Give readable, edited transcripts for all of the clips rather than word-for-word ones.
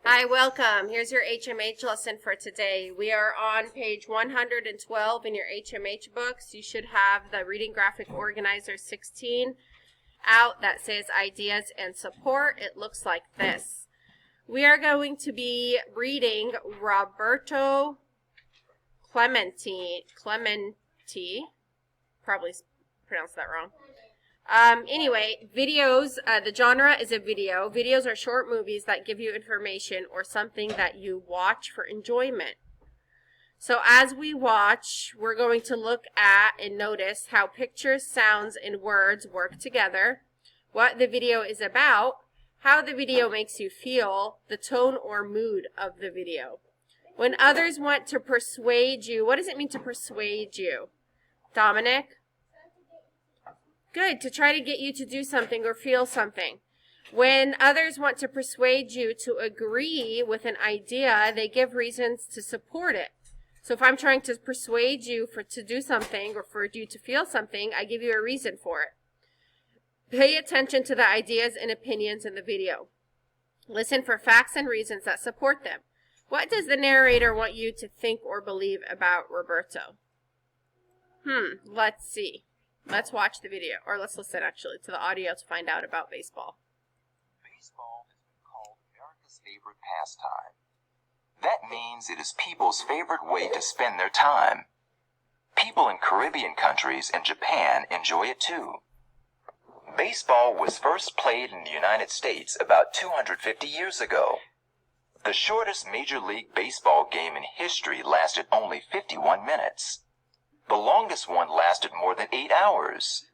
Hi, welcome. Here's your HMH lesson for today. We are on page 112 in your HMH books. You should have the Reading Graphic Organizer 16 out that says Ideas and Support. It looks like this. We are going to be reading Roberto Clemente, probably pronounced that wrong. Anyway, videos, the genre is a video. Videos are short movies that give you information or something that you watch for enjoyment. So as we watch, we're going to look at and notice how pictures, sounds, and words work together, what the video is about, how the video makes you feel, the tone or mood of the video. When others want to persuade you, what does it mean to persuade you? Dominic? Good, to try to get you to do something or feel something. When others want to persuade you to agree with an idea, they give reasons to support it. So if I'm trying to persuade you to do something or for you to feel something, I give you a reason for it. Pay attention to the ideas and opinions in the video. Listen for facts and reasons that support them. What does the narrator want you to think or believe about Roberto? Let's see. Let's watch the video, or let's listen actually to the audio to find out about baseball. Baseball has been called America's favorite pastime. That means it is people's favorite way to spend their time. People in Caribbean countries and Japan enjoy it too. Baseball was first played in the United States about 250 years ago. The shortest Major League Baseball game in history lasted only 51 minutes. The longest one lasted more than 8 hours.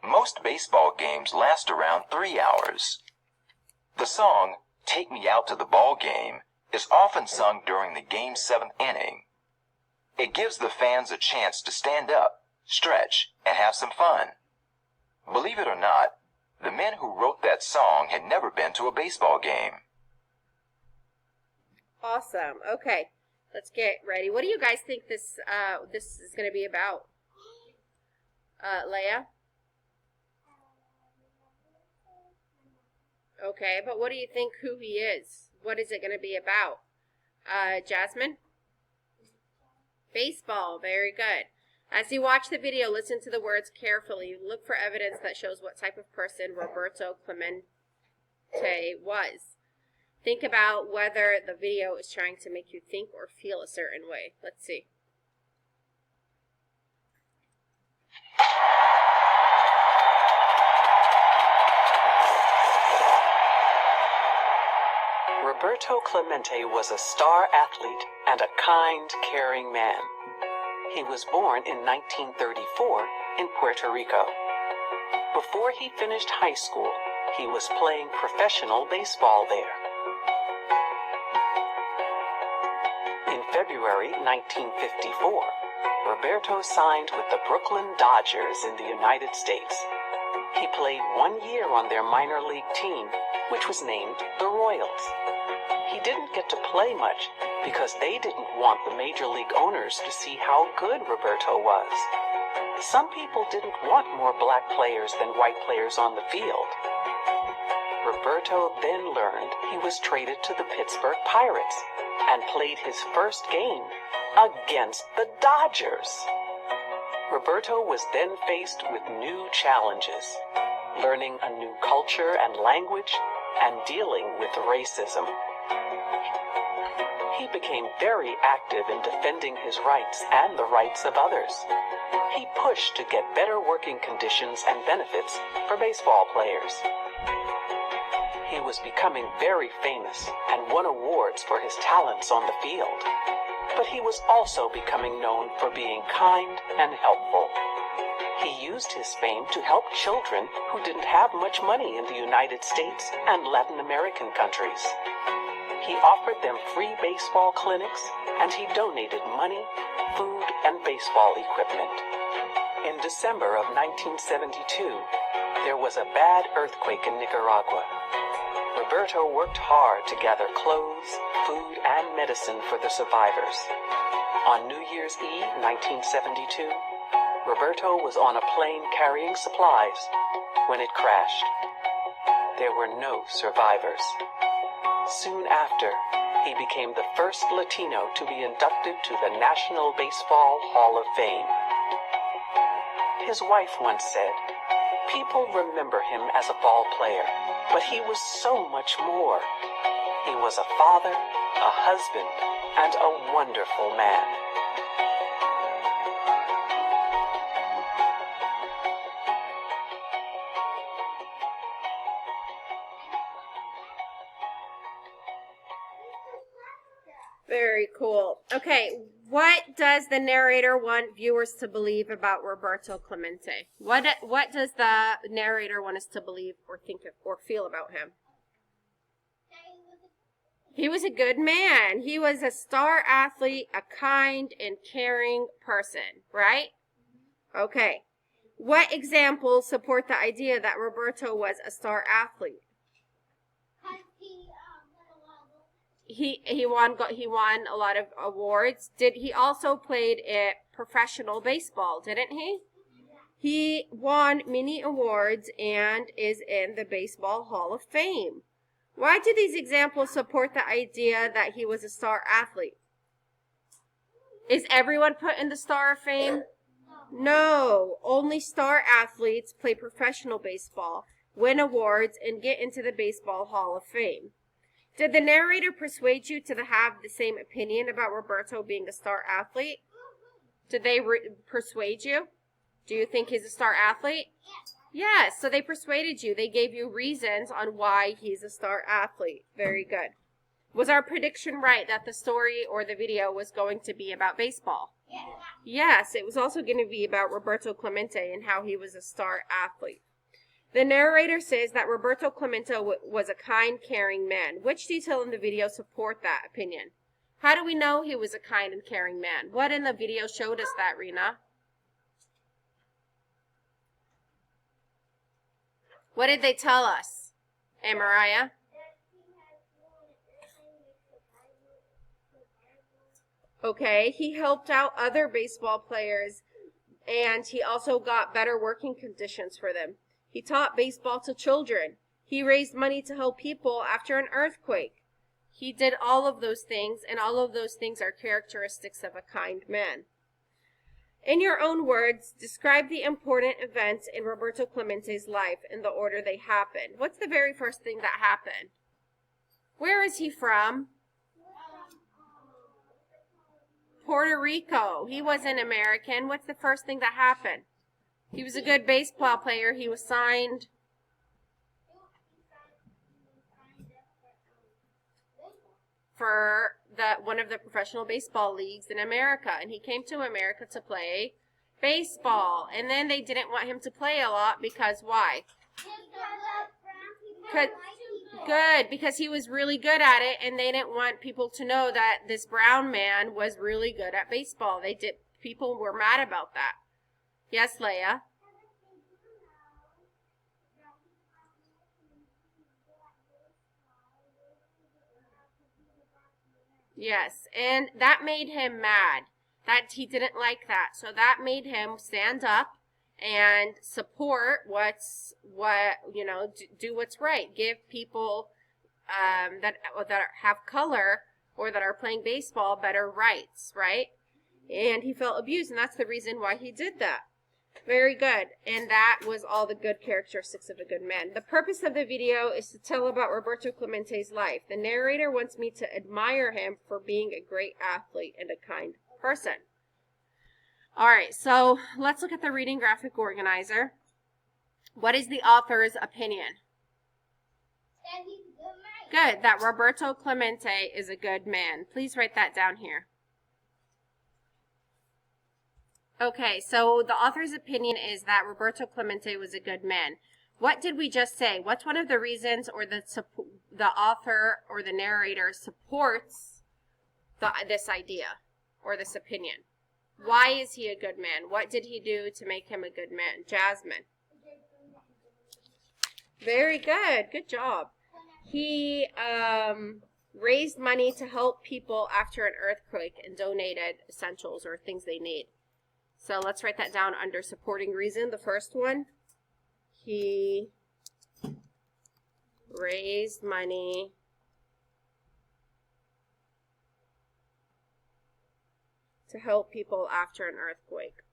Most baseball games last around 3 hours. The song, "Take Me Out to the Ball Game," is often sung during the game's 7th inning. It gives the fans a chance to stand up, stretch, and have some fun. Believe it or not, the men who wrote that song had never been to a baseball game. Awesome. Okay. Let's get ready. What do you guys think this is going to be about? Leia? Okay, but what do you think who he is? What is it going to be about? Jasmine? Baseball. Very good. As you watch the video, listen to the words carefully. Look for evidence that shows what type of person Roberto Clemente was. Think about whether the video is trying to make you think or feel a certain way. Let's see. Roberto Clemente was a star athlete and a kind, caring man. He was born in 1934 in Puerto Rico. Before he finished high school, he was playing professional baseball there. In February 1954, Roberto signed with the Brooklyn Dodgers in the United States. He played 1 year on their minor league team, which was named the Royals. He didn't get to play much because they didn't want the major league owners to see how good Roberto was. Some people didn't want more black players than white players on the field. Roberto then learned he was traded to the Pittsburgh Pirates and played his first game against the Dodgers. Roberto was then faced with new challenges, learning a new culture and language and dealing with racism. He became very active in defending his rights and the rights of others. He pushed to get better working conditions and benefits for baseball players. He was becoming very famous and won awards for his talents on the field. But he was also becoming known for being kind and helpful. He used his fame to help children who didn't have much money in the United States and Latin American countries. He offered them free baseball clinics, and he donated money, food, and baseball equipment. In December of 1972, there was a bad earthquake in Nicaragua. Roberto worked hard to gather clothes, food, and medicine for the survivors. On New Year's Eve, 1972, Roberto was on a plane carrying supplies when it crashed. There were no survivors. Soon after, he became the first Latino to be inducted to the National Baseball Hall of Fame. His wife once said, "People remember him as a ball player, but he was so much more. He was a father, a husband, and a wonderful man." Very cool. Okay, what does the narrator want viewers to believe about Roberto Clemente? What does the narrator want us to believe or think of or feel about him? He was a good man. He was a star athlete, a kind and caring person, right? Okay. What examples support the idea that Roberto was a star athlete? He won a lot of awards. He also played professional baseball, didn't he? He won many awards and is in the Baseball Hall of Fame. Why do these examples support the idea that he was a star athlete? Is everyone put in the Star of Fame? No, only star athletes play professional baseball, win awards, and get into the Baseball Hall of Fame. Did the narrator persuade you to have the same opinion about Roberto being a star athlete? Did they persuade you? Do you think he's a star athlete? Yes, so they persuaded you. They gave you reasons on why he's a star athlete. Very good. Was our prediction right that the story or the video was going to be about baseball? Yes, it was also going to be about Roberto Clemente and how he was a star athlete. The narrator says that Roberto Clemente was a kind, caring man. Which detail in the video support that opinion? How do we know he was a kind and caring man? What in the video showed us that, Rena? What did they tell us? Hey, Mariah? Okay, he helped out other baseball players, and he also got better working conditions for them. He taught baseball to children. He raised money to help people after an earthquake. He did all of those things, and all of those things are characteristics of a kind man. In your own words, describe the important events in Roberto Clemente's life in the order they happened. What's the very first thing that happened? Where is he from? Puerto Rico. He wasn't American. What's the first thing that happened? He was a good baseball player. He was signed for one of the professional baseball leagues in America, and he came to America to play baseball. And then they didn't want him to play a lot because why? Because he was really good at it, and they didn't want people to know that this brown man was really good at baseball. People were mad about that. Yes, Leia? Yes, and that made him mad. That he didn't like that. So that made him stand up and support do what's right. Give people that have color or that are playing baseball better rights, right? And he felt abused, and that's the reason why he did that. Very good. And that was all the good characteristics of a good man. The purpose of the video is to tell about Roberto Clemente's life. The narrator wants me to admire him for being a great athlete and a kind person. All right, so let's look at the reading graphic organizer. What is the author's opinion? That he's a good man. Good, that Roberto Clemente is a good man. Please write that down here. Okay, so the author's opinion is that Roberto Clemente was a good man. What did we just say? What's one of the reasons or the author or the narrator supports this idea or this opinion? Why is he a good man? What did he do to make him a good man? Jasmine. Very good. Good job. He raised money to help people after an earthquake and donated essentials or things they need. So let's write that down under supporting reason. The first one, he raised money to help people after an earthquake.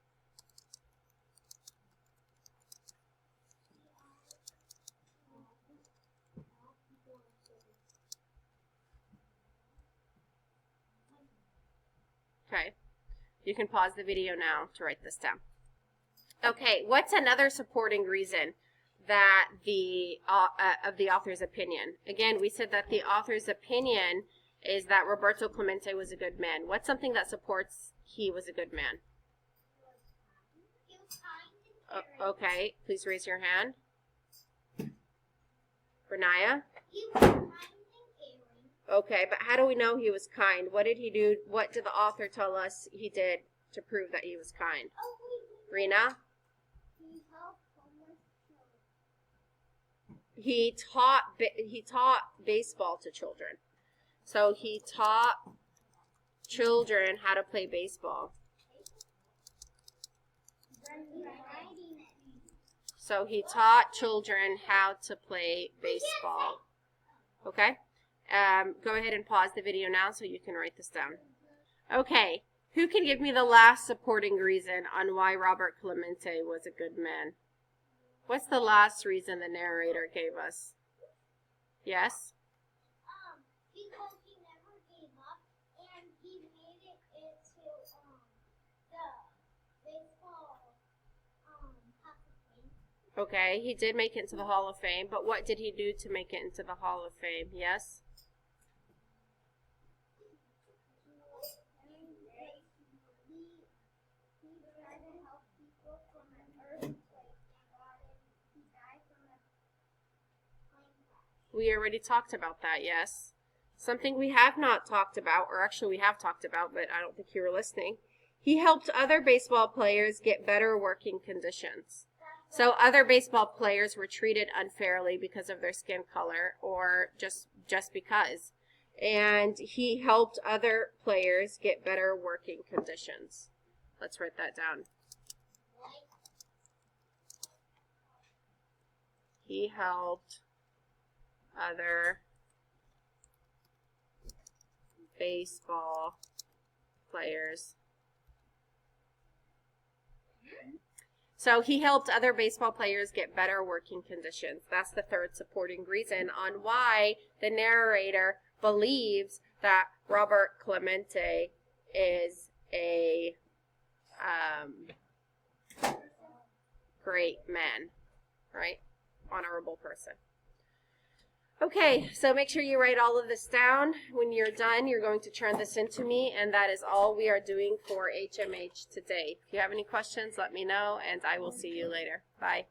Okay, you can pause the video now to write this down. Okay, what's another supporting reason that of the author's opinion? Again, we said that the author's opinion is that Roberto Clemente was a good man. What's something that supports he was a good man? Okay, please raise your hand. Renaya? Okay, but how do we know he was kind? What did he do? What did the author tell us he did to prove that he was kind? Rena? He taught baseball to children. So he taught children how to play baseball. So he taught children how to play baseball. Okay? Go ahead and pause the video now so you can write this down. Okay. Who can give me the last supporting reason on why Robert Clemente was a good man? What's the last reason the narrator gave us? Yes? Because he never gave up, and he made it into the baseball Hall of Fame. Okay, he did make it into the Hall of Fame, but what did he do to make it into the Hall of Fame? Yes? We already talked about that, yes. Something we have not talked about, or actually we have talked about, but I don't think you were listening. He helped other baseball players get better working conditions. So other baseball players were treated unfairly because of their skin color or just because. And he helped other players get better working conditions. Let's write that down. He helped other baseball players. So he helped other baseball players get better working conditions. That's the third supporting reason on why the narrator believes that Robert Clemente is a great man, right? Honorable person. Okay, so make sure you write all of this down. When you're done, you're going to turn this into me, and that is all we are doing for HMH today. If you have any questions, let me know, and I will see you later. Bye.